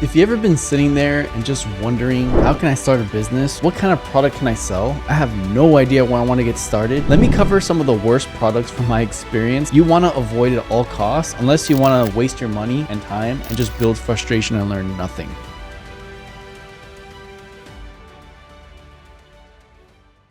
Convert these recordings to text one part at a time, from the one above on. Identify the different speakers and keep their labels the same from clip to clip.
Speaker 1: If you've ever been sitting there and just wondering, how can I start a business? What kind of product can I sell? I have no idea where I want to get started. Let me cover some of the worst products from my experience. You want to avoid at all costs unless you want to waste your money and time and just build frustration and learn nothing.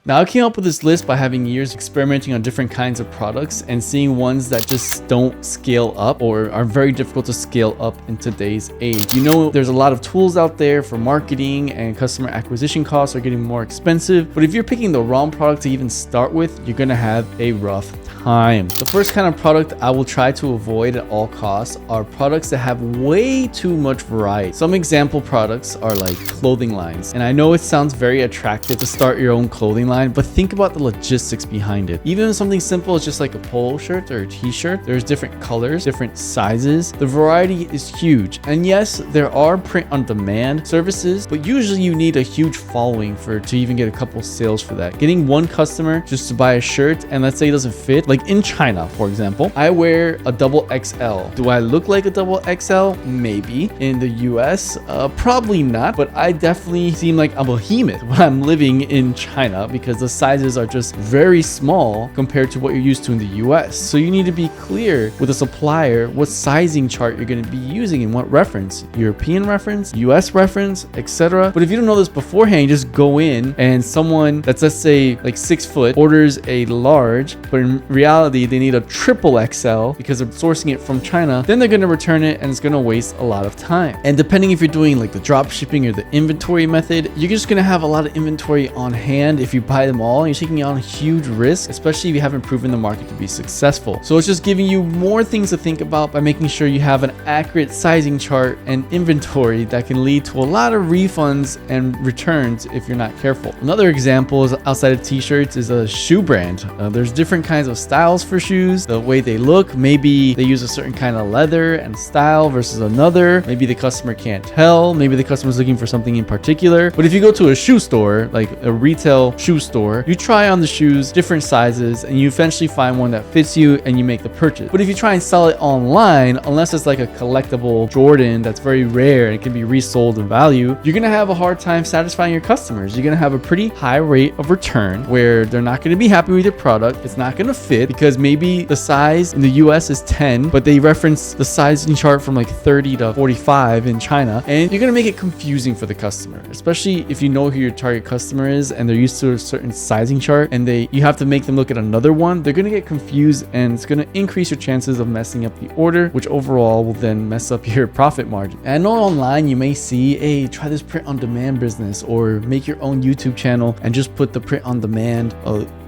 Speaker 1: Now, I came up with this list by having years experimenting on different kinds of products and seeing ones that just don't scale up or are very difficult to scale up in today's age. You know, there's a lot of tools out there for marketing, and customer acquisition costs are getting more expensive. But if you're picking the wrong product to even start with, you're gonna have a rough time. The first kind of product I will try to avoid at all costs are products that have way too much variety. Some example products are like clothing lines. And I know it sounds very attractive to start your own clothing line, but think about the logistics behind it. Even something simple as just like a polo shirt or a t-shirt, there's different colors, different sizes. The variety is huge. And yes, there are print on demand services, but usually you need a huge following to even get a couple sales for that. Getting one customer just to buy a shirt, and let's say it doesn't fit, like in China, for example, I wear a double XL. Do I look like a double XL? Maybe. In the US, probably not, but I definitely seem like a behemoth when I'm living in China because the sizes are just very small compared to what you're used to in the US. So you need to be clear with a supplier what sizing chart you're going to be using and what reference, European reference, US reference, etc. But if you don't know this beforehand, you just go in and someone that's, let's say, like 6 foot orders a large, but in reality they need a triple XL because they're sourcing it from China, then they're going to return it and it's going to waste a lot of time. And depending if you're doing like the drop shipping or the inventory method, you're just going to have a lot of inventory on hand. If you buy them all, and you're taking on a huge risk, especially if you haven't proven the market to be successful. So it's just giving you more things to think about by making sure you have an accurate sizing chart and inventory that can lead to a lot of refunds and returns if you're not careful. Another example is outside of t-shirts is a shoe brand. There's different kinds of styles for shoes, the way they look. Maybe they use a certain kind of leather and style versus another. Maybe the customer can't tell. Maybe the customer's looking for something in particular. But if you go to a shoe store, like a retail shoe store, you try on the shoes, different sizes, and you eventually find one that fits you and you make the purchase. But if you try and sell it online, unless it's like a collectible Jordan that's very rare and it can be resold in value, you're gonna have a hard time satisfying your customers. You're gonna have a pretty high rate of return where they're not gonna be happy with your product. It's not gonna fit because maybe the size in the US is 10, but they reference the sizing chart from like 30 to 45 in China, and you're gonna make it confusing for the customer, especially if you know who your target customer is and they're used to a certain sizing chart and you have to make them look at another one. They're gonna get confused and it's gonna increase your chances of messing up the order, which overall will then mess up your profit margin. And I know online you may see, hey, try this print on demand business or make your own YouTube channel and just put the print on demand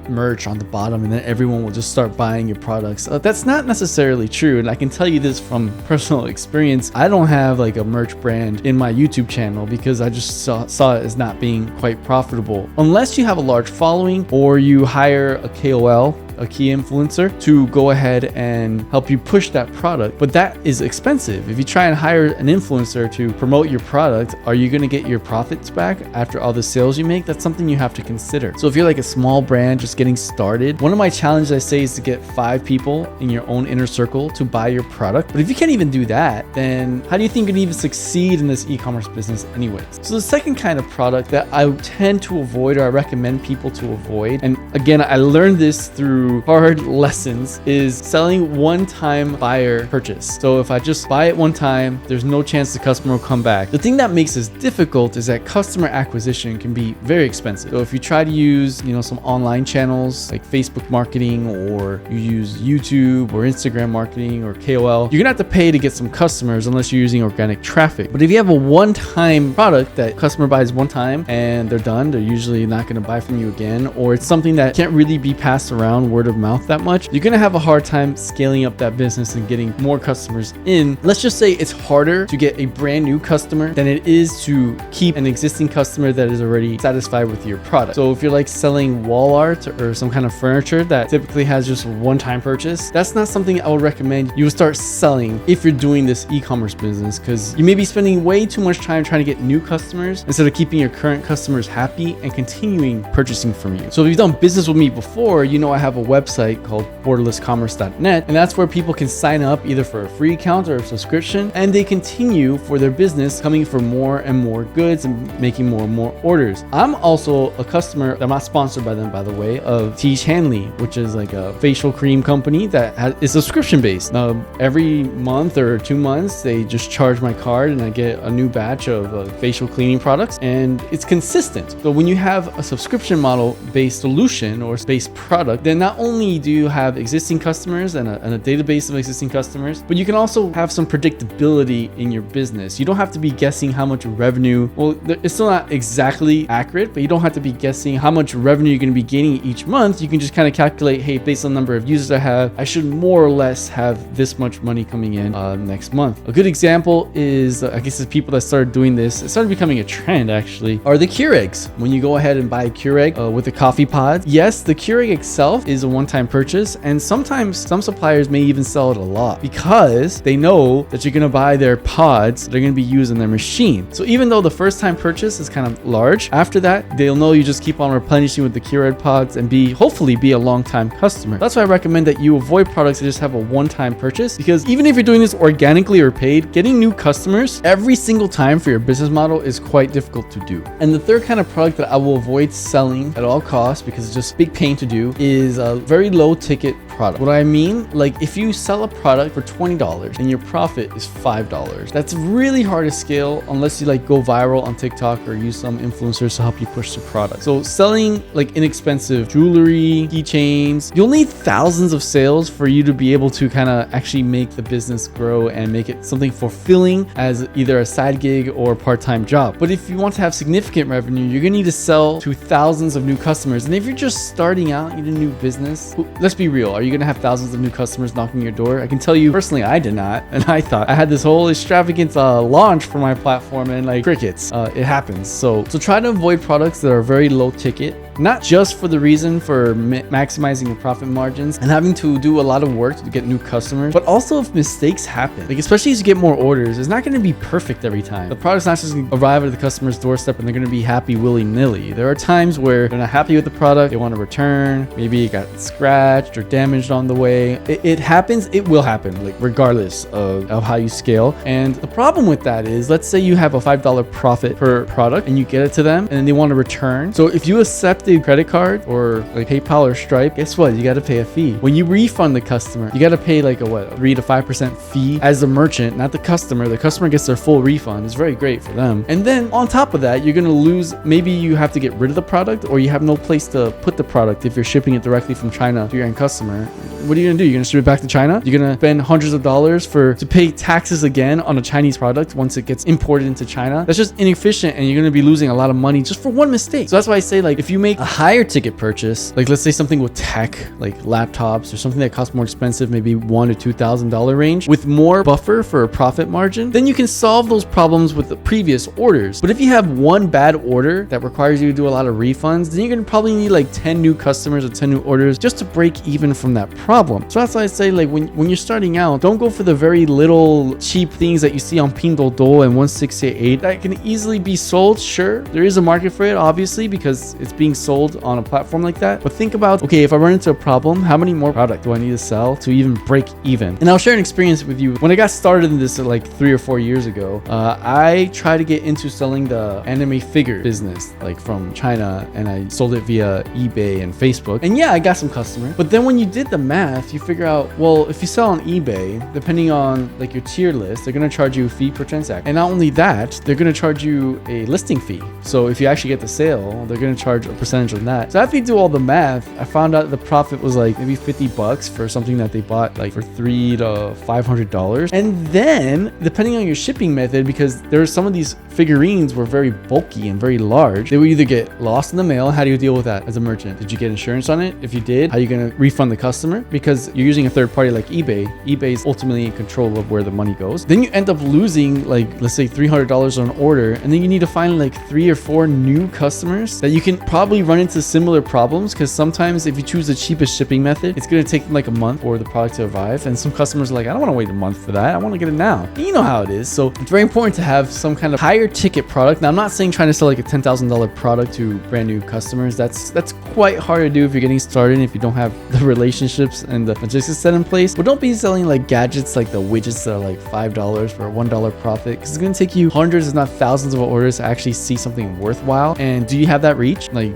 Speaker 1: merch on the bottom and then everyone will just start buying your products. That's not necessarily true, and I can tell you this from personal experience. I don't have like a merch brand in my YouTube channel because I just saw it as not being quite profitable unless you have a large following or you hire a KOL, a key influencer, to go ahead and help you push that product. But that is expensive. If you try and hire an influencer to promote your product, are you going to get your profits back after all the sales you make? That's something you have to consider. So if you're like a small brand just getting started, one of my challenges I say is to get 5 people in your own inner circle to buy your product. But if you can't even do that, then how do you think you can even succeed in this e-commerce business anyways? So the second kind of product that I tend to avoid, or I recommend people to avoid, and again, I learned this through hard lessons, is selling one-time buyer purchase. So if I just buy it one time, there's no chance the customer will come back. The thing that makes this difficult is that customer acquisition can be very expensive. So if you try to use, some online channels like Facebook marketing, or you use YouTube or Instagram marketing or KOL, you're gonna have to pay to get some customers unless you're using organic traffic. But if you have a one-time product that customer buys one time and they're done, they're usually not gonna buy from you again, or it's something that can't really be passed around word of mouth that much, you're gonna have a hard time scaling up that business and getting more customers in. Let's just say it's harder to get a brand new customer than it is to keep an existing customer that is already satisfied with your product. So if you're like selling wall art or some kind of furniture that typically has just one-time purchase, that's not something I would recommend you would start selling if you're doing this e-commerce business, because you may be spending way too much time trying to get new customers instead of keeping your current customers happy and continuing purchasing from you. So if you've done business with me before, you know I have a website called borderlesscommerce.net, and that's where people can sign up either for a free account or a subscription, and they continue for their business coming for more and more goods and making more and more orders. I'm also a customer, I'm not sponsored by them by the way, of Tiege Hanley, which is like a facial cream company that is subscription based. Every month or 2 months they just charge my card and I get a new batch of facial cleaning products, and it's consistent. So when you have a subscription model based solution or based product, then not only do you have existing customers and a database of existing customers, but you can also have some predictability in your business. You don't have to be guessing how much revenue, well, it's still not exactly accurate, but you don't have to be guessing how much revenue you're going to be gaining each month. You can just kind of calculate, hey, based on the number of users I have, I should more or less have this much money coming in next month. A good example is, I guess, the people that started doing this, it started becoming a trend actually, are the Keurigs. When you go ahead and buy a Keurig with the coffee pods, yes, the Keurig itself is a one-time purchase, and sometimes some suppliers may even sell it a lot because they know that you're going to buy their pods, they're going to be used in their machine. So even though the first time purchase is kind of large, after that they'll know you just keep on replenishing with the Keurig pods and hopefully be a long-time customer. That's why I recommend that you avoid products that just have a one-time purchase, because even if you're doing this organically or paid, getting new customers every single time for your business model is quite difficult to do. And the third kind of product that I will avoid selling at all costs, because it's just big pain to do, is a very low ticket product. What I mean, like if you sell a product for $20 and your profit is $5, that's really hard to scale unless you like go viral on TikTok or use some influencers to help you push the product. So selling like inexpensive jewelry, keychains, you'll need thousands of sales for you to be able to kind of actually make the business grow and make it something fulfilling as either a side gig or part-time job. But if you want to have significant revenue, you're gonna need to sell to thousands of new customers. And if you're just starting out in a new business, let's be real, are you gonna have thousands of new customers knocking your door? I can tell you personally, I did not. And I thought I had this whole extravagant launch for my platform and like crickets. It happens. So try to avoid products that are very low ticket, not just for the reason for maximizing your profit margins and having to do a lot of work to get new customers, but also if mistakes happen, like especially as you get more orders, it's not going to be perfect every time. The product's not just going to arrive at the customer's doorstep and they're going to be happy willy-nilly. There are times where they're not happy with the product, they want to return, maybe it got scratched or damaged on the way. It happens, it will happen, like regardless of how you scale. And the problem with that is, let's say you have a $5 profit per product and you get it to them and then they want to return. So if you accept a credit card or like PayPal or Stripe, guess what? You got to pay a fee. When you refund the customer, you got to pay like a 3 to 5% fee as the merchant, not the customer. The customer gets their full refund. It's very great for them. And then on top of that, you're going to lose, maybe you have to get rid of the product or you have no place to put the product if you're shipping it directly from China to your end customer. What are you going to do? You're going to ship it back to China? You're going to spend hundreds of dollars to pay taxes again on a Chinese product once it gets imported into China? That's just inefficient, and you're going to be losing a lot of money just for one mistake. So that's why I say, like, if you make a higher ticket purchase, like let's say something with tech, like laptops or something that costs more expensive, maybe $1,000 to $2,000 range, with more buffer for a profit margin, then you can solve those problems with the previous orders. But if you have one bad order that requires you to do a lot of refunds, then you're going to probably need like 10 new customers or 10 new orders just to break even from that problem. So that's why I say, like, when you're starting out, don't go for the very little cheap things that you see on Pinduoduo and 1688 that can easily be sold. Sure, there is a market for it, obviously, because it's being sold on a platform like that. But think about, okay, if I run into a problem, how many more product do I need to sell to even break even? And I'll share an experience with you. When I got started in this like 3 or 4 years ago, I tried to get into selling the anime figure business, like from China, and I sold it via eBay and Facebook. And yeah, I got some customers. But then when you did the math, you figure out, well, if you sell on eBay, depending on like your tier list, they're going to charge you a fee per transaction. And not only that, they're going to charge you a listing fee. So if you actually get the sale, they're going to charge a percentage on that. So after you do all the math, I found out the profit was like maybe $50 for something that they bought like for $300 to $500. And then depending on your shipping method, because there are some of these figurines were very bulky and very large, they would either get lost in the mail. How do you deal with that as a merchant? Did you get insurance on it? If you did, how are you going to refund the customer? because you're using a third party like eBay. eBay is ultimately in control of where the money goes. Then you end up losing, like, let's say $300 on an order, and then you need to find like 3 or 4 new customers that you can probably run into similar problems, because sometimes if you choose the cheapest shipping method, it's going to take them like a month for the product to arrive, and some customers are like, I don't want to wait a month for that, I want to get it now. And you know how it is. So it's very important to have some kind of higher ticket product. Now, I'm not saying trying to sell like a $10,000 product to brand new customers. That's quite hard to do if you're getting started, if you don't have the relationships and the logistics set in place. But don't be selling like gadgets, like the widgets that are like $5 for a $1 profit, because it's going to take you hundreds if not thousands of orders to actually see something worthwhile. And do you have that reach? Like,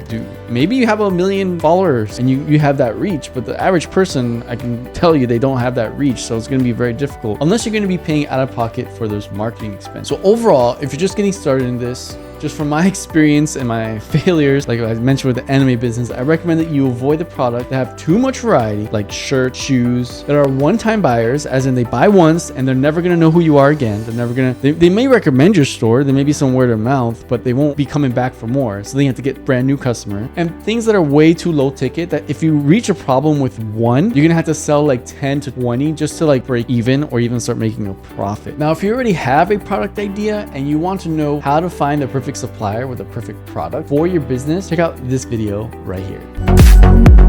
Speaker 1: maybe you have 1 million followers and you have that reach, but the average person, I can tell you, they don't have that reach. So it's going to be very difficult unless you're going to be paying out of pocket for those marketing expenses. So overall, if you're just getting started in this, just from my experience and my failures, like I mentioned with the anime business, I recommend that you avoid the product that have too much variety, like shirts, shoes, that are one-time buyers, as in they buy once and they're never gonna know who you are again. They're never gonna, they may recommend your store, there may be some word of mouth, but they won't be coming back for more. So then you have to get brand new customer. And things that are way too low ticket, that if you reach a problem with one, you're gonna have to sell like 10 to 20 just to like break even or even start making a profit. Now, if you already have a product idea and you want to know how to find a perfect supplier with a perfect product for your business, check out this video right here.